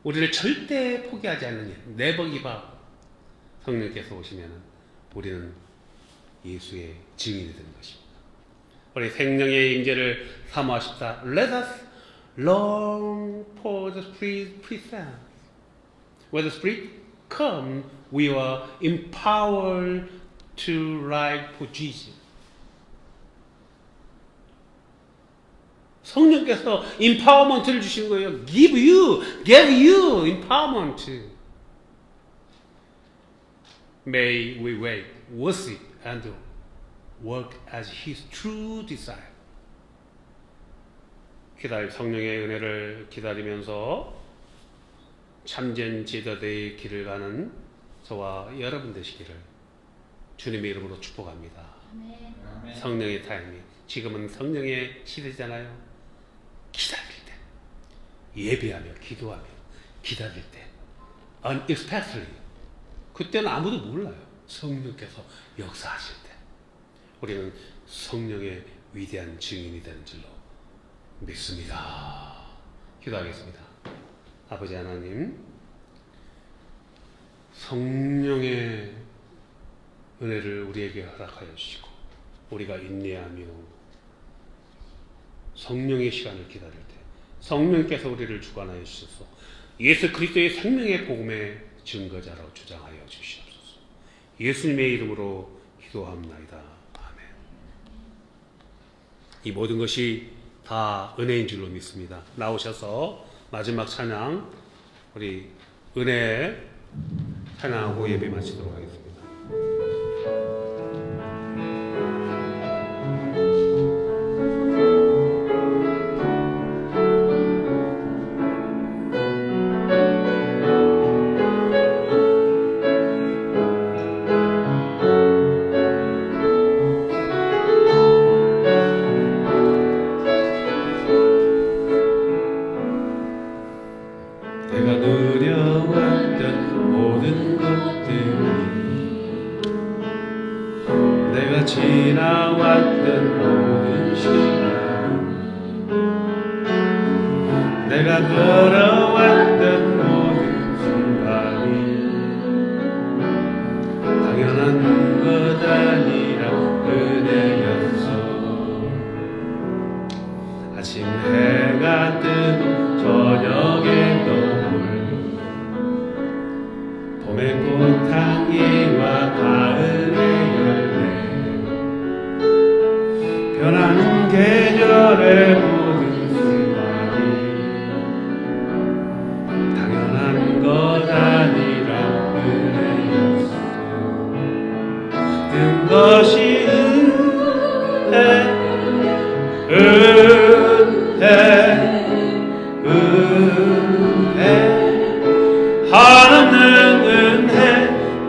우리를 절대 포기하지 않는 일, 네버 기바. 성령께서 오시면 우리는 예수의 증인이 되는 것입니다. 우리 생명의 임재를 사모하십사. Let us long for the Spirit presence. When the Spirit comes, we are empowered to live for Jesus. 성령께서 empowerment를 주시는 거예요. give you empowerment. May we wait, worship, and work as His true disciple. 성령의 은혜를 기다리면서 참된 제자들의 길을 가는 저와 여러분 되시기를 주님의 이름으로 축복합니다. 아멘. 성령의 타이밍. 지금은 성령의 시대잖아요. 기다릴 때, 예배하며 기도하며 기다릴 때, unexpectedly, 그때는 아무도 몰라요. 성령께서 역사하실 때 우리는 성령의 위대한 증인이 되는 줄로 믿습니다. 기도하겠습니다. 아버지 하나님, 성령의 은혜를 우리에게 허락하여 주시고 우리가 인내하며 성령의 시간을 기다릴 때 성령께서 우리를 주관하여 주셔서 예수 그리스도의 생명의 복음의 증거자로 주장하여 주시옵소서. 예수님의 이름으로 기도합나이다. 아멘. 이 모든 것이 다 은혜인 줄로 믿습니다. 나오셔서 마지막 찬양, 우리 은혜 찬양하고 예배 마치도록 하겠습니다. 내가 누려왔던 모든 것들이, 내가 지나왔던 모든 시간, 내가 걸어왔던 모든 순간이 당연한 것 아니라 은혜였어. 아침 해가 뜨고 저녁에 봄의 꽃향기와 가을의 열매, 변하는 계절의 모든 순간이 당연한 것 아니라 은혜였어. 모든 것이 은혜, 한없는 은혜,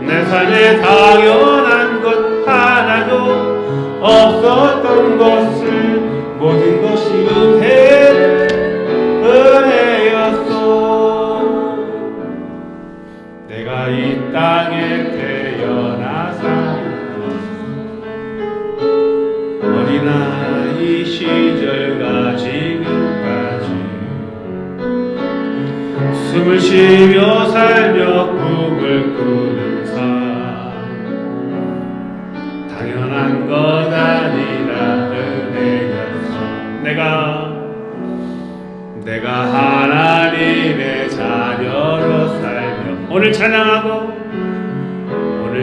내 삶에 당연한 것 하나도 없었던 것을 모든 것이 은혜였어. 내가 이 땅에 태어나서 어린아이 시절과 지금까지 숨을 쉬며 살며 꿈을 꾸는 삶, 당연한 것 아니라 은혜였어. 내가 하나님의 자녀로 살며 오늘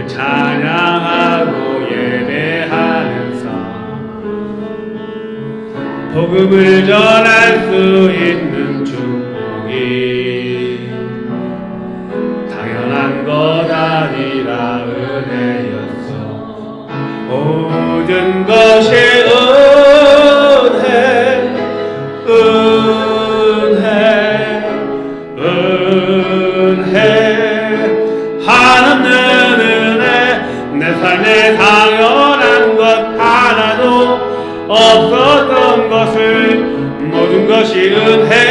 찬양하고 예배하는 삶, 복음을 전할 수 있는 축복이 당연한 것 아니라 은혜였어. 모든 모든 것이 은혜 한없는 은혜 내 삶에 당연한 것 하나도 없었던 것을 모든 것이 은혜였어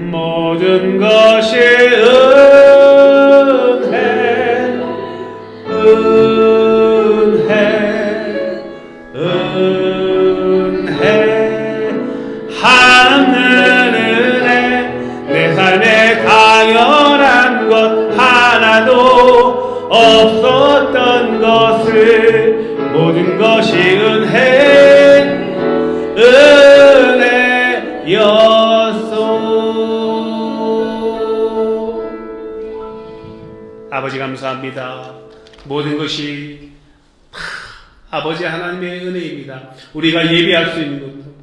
모든 것이 은혜 한없는 은혜 내 삶에 당연한 것 하나도 없었던 것을 모든 것이 은혜였소. 아버지 감사합니다. 모든 것이 아버지 하나님의 은혜입니다. 우리가 예배할 수 있는 것도,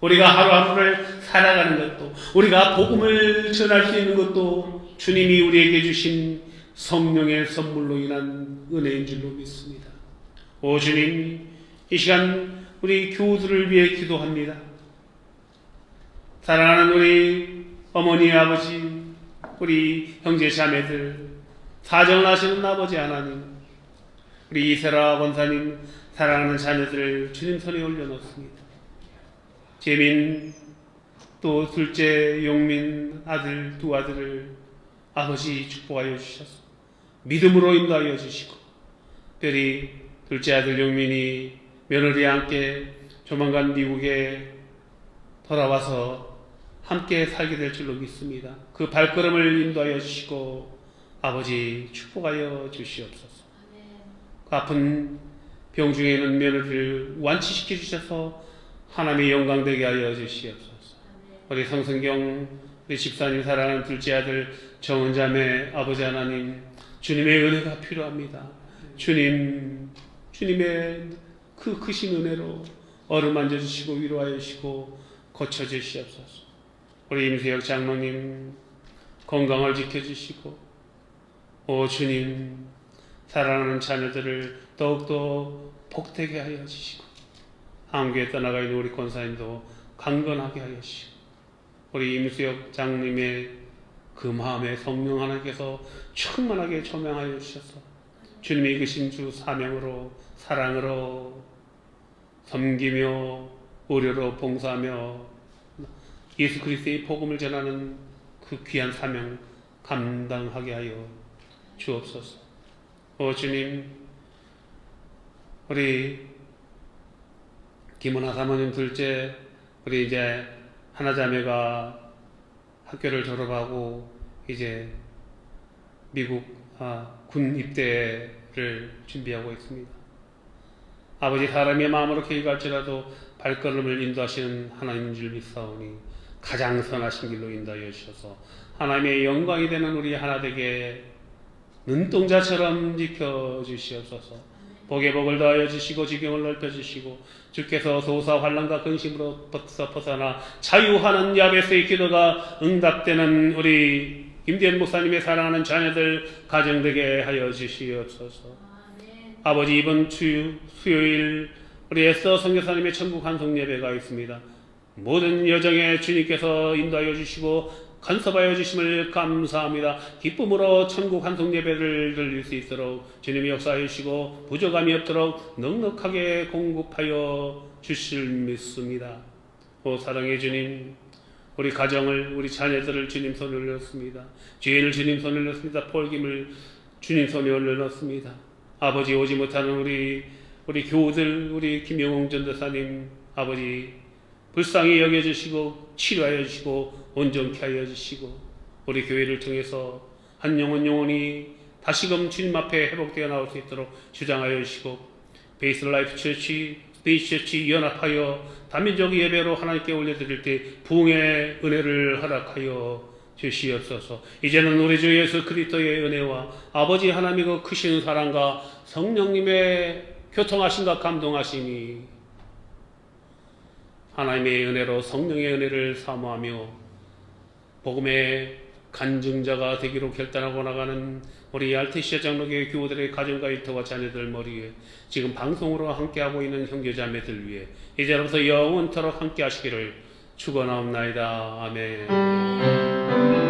우리가 하루하루를 살아가는 것도, 우리가 복음을 전할 수 있는 것도 주님이 우리에게 주신 성령의 선물로 인한 은혜인 줄로 믿습니다. 오 주님, 이 시간 우리 교우들을 위해 기도합니다. 사랑하는 우리 어머니, 아버지, 우리 형제 자매들, 사정을 하시는 아버지 하나님, 우리 이세라 권사님, 사랑하는 자녀들을 주님 손에 올려놓습니다. 재민, 또 둘째 용민 아들, 두 아들을 아버지 축복하여 주셔서 믿음으로 인도하여 주시고, 특별히 둘째 아들 용민이 며느리와 함께 조만간 미국에 돌아와서 함께 살게 될 줄로 믿습니다. 그 발걸음을 인도하여 주시고 아버지 축복하여 주시옵소서. 그 아픈 병 중에 있는 며느리를 완치시켜 주셔서 하나님의 영광 되게 하여 주시옵소서. 우리 성승경 우리 집사님 사랑하는 둘째 아들 정은자매 아버지 하나님, 주님의 은혜가 필요합니다. 주님의 그 크신 은혜로 어루만져 주시고 위로하여 주시고 고쳐 주시옵소서. 우리 임수혁 장로님 건강을 지켜주시고, 오 주님, 사랑하는 자녀들을 더욱더 복되게 하여 주시고, 한국에 떠나가 있는 우리 권사님도 강건하게 하여 주시고, 우리 임수혁 장님의 그 마음에 성령 하나님께서 충만하게 조명하여 주셔서 주님의 이끄신 주 사명으로, 사랑으로 섬기며 의료로 봉사하며 예수 그리스도의 복음을 전하는 그 귀한 사명 감당하게 하여 주옵소서. 오 주님, 우리 김은하 사모님 둘째, 우리 이제 하나자매가 학교를 졸업하고 이제 미국 군 입대를 준비하고 있습니다. 아버지, 사람의 마음으로 계획할지라도 발걸음을 인도하시는 하나님인 줄 믿사오니 가장 선하신 길로 인도하여 주셔서 하나님의 영광이 되는 우리 하나 되게 눈동자처럼 지켜주시옵소서. 복에 복을 더하여 주시고 지경을 넓혀주시고, 주께서 소사 환난과 근심으로 벗어나 자유하는 야베스의 기도가 응답되는 우리 김대현 목사님의 사랑하는 자녀들 가정 되게 하여 주시옵소서. 아버지, 이번 주 수요일 우리 에스더 선교사님의 천국 환송 예배가 있습니다. 모든 여정에 주님께서 인도하여 주시고 간섭하여 주심을 감사합니다. 기쁨으로 천국 환송 예배를 드릴 수 있도록 주님이 역사해 주시고 부족함이 없도록 넉넉하게 공급하여 주실 믿습니다. 오 사랑의 주님, 우리 가정을, 우리 자녀들을 주님 손에 올렸습니다. 죄인을 주님 손에 올렸습니다. 폴김을 주님 손에 올려놓습니다. 아버지, 오지 못하는 우리 교우들, 우리 김영홍 전도사님, 아버지 불쌍히 여겨주시고 치료하여 주시고 온전케 하여 주시고, 우리 교회를 통해서 한 영혼 영혼이 다시금 주님 앞에 회복되어 나올 수 있도록 주장하여 주시고, 베이스 라이프 처치, 스페이스 처치 연합하여 다민족 예배로 하나님께 올려드릴 때 부흥의 은혜를 허락하여 주시옵소서. 이제는 우리 주 예수 그리스도의 은혜와 아버지 하나님의 그 크신 사랑과 성령님의 교통하심과 감동하심이 하나님의 은혜로 성령의 은혜를 사모하며 복음의 간증자가 되기로 결단하고 나가는 우리 알테시아 장로교회 교우들의 가정과 일터와 자녀들 머리에 지금 방송으로 함께하고 있는 형제자매들 위해 이제로부터 영원토록 함께 하시기를 축원하옵나이다. 아멘.